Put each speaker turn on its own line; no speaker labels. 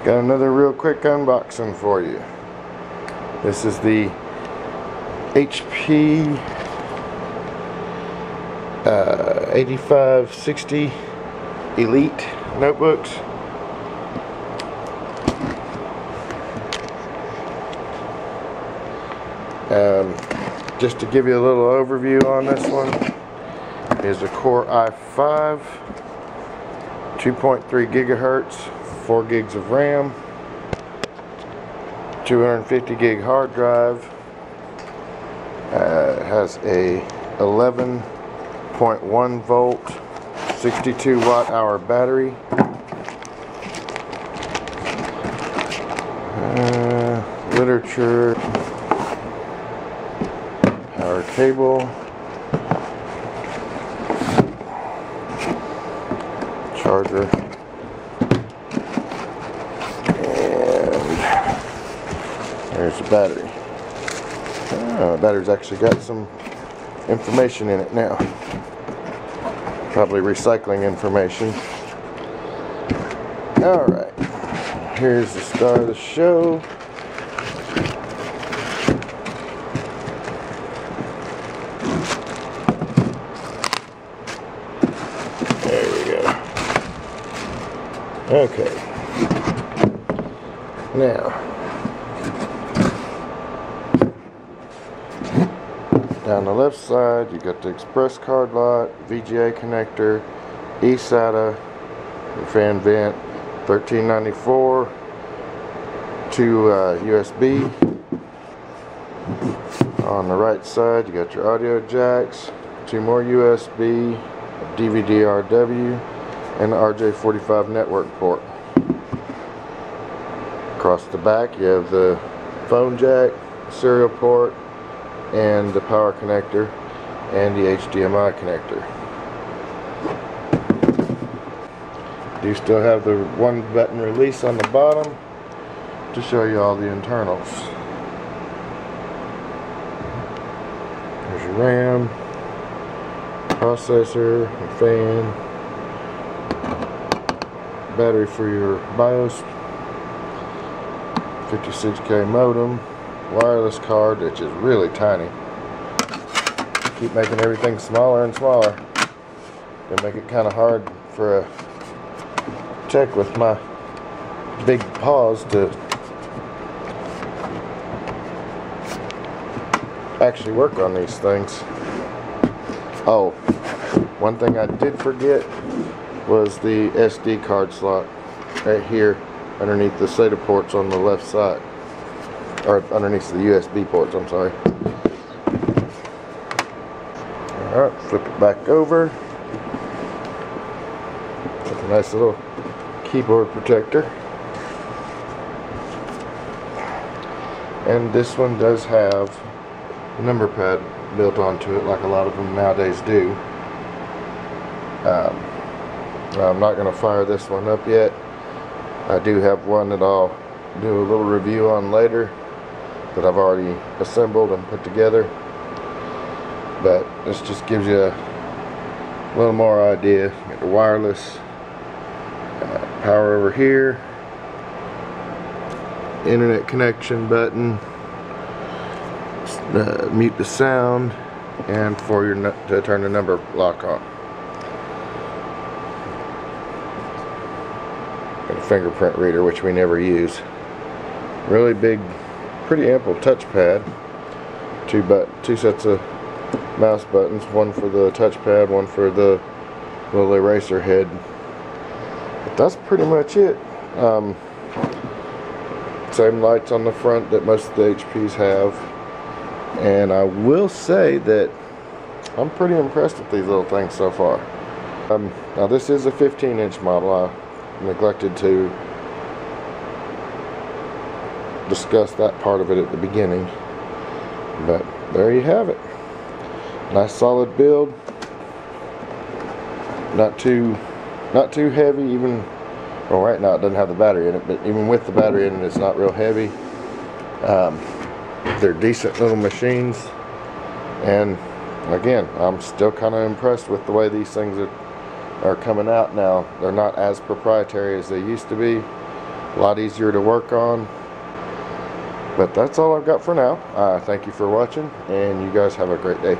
Got another real quick unboxing for you. This is the HP 8560 Elite notebooks. Just to give you a little overview on this one, is a Core i5, 2.3 gigahertz, 4 gigs of RAM, 250 gig hard drive. It has a 11.1 volt, 62 watt hour battery. Literature, power cable, charger, and there's the battery. The battery's actually got some information in it now. Probably recycling information. Alright, here's the star of the show. There we go. Okay. Now, down the left side, you got the express card lot, VGA connector, eSATA, fan vent, 1394, 2 USB. On the right side, you got your audio jacks, 2 more USB, DVD-RW, and the RJ45 network port. Across the back, you have the phone jack, serial port, and the power connector, and the HDMI connector. You still have the one button release on the bottom to show you all the internals. There's your RAM, processor, and fan, battery for your BIOS, 56K modem, wireless card, which is really tiny. Keep making everything smaller and smaller. They make it kind of hard for a tech with my big paws to actually work on these things. Oh, one thing I did forget was the SD card slot right here underneath the SATA ports on the left side, or underneath the USB ports, I'm sorry. Alright, flip it back over. That's a nice little keyboard protector. And this one does have a number pad built onto it, like a lot of them nowadays do. I'm not going to fire this one up yet. I do have one that I'll do a little review on later that I've already assembled and put together. But this just gives you a little more idea. You got the wireless, power over here, internet connection button, mute the sound, and for your to turn the number lock on. Got a fingerprint reader, which we never use. Really big, pretty ample touchpad. Two sets of mouse buttons, one for the touchpad, one for the little eraser head. But that's pretty much it. Same lights on the front that most of the HPs have. And I will say that I'm pretty impressed with these little things so far. Now this is a 15-inch model. I neglected to discuss that part of it at the beginning. But there you have it. Nice solid build. Not too heavy, even, well, right now it doesn't have the battery in it, but even with the battery in it, it's not real heavy. They're decent little machines, and again, I'm still kind of impressed with the way these things are coming out now. They're not as proprietary as they used to be. a lot easier to work on. But that's all I've got for now. Thank you for watching, and you guys have a great day.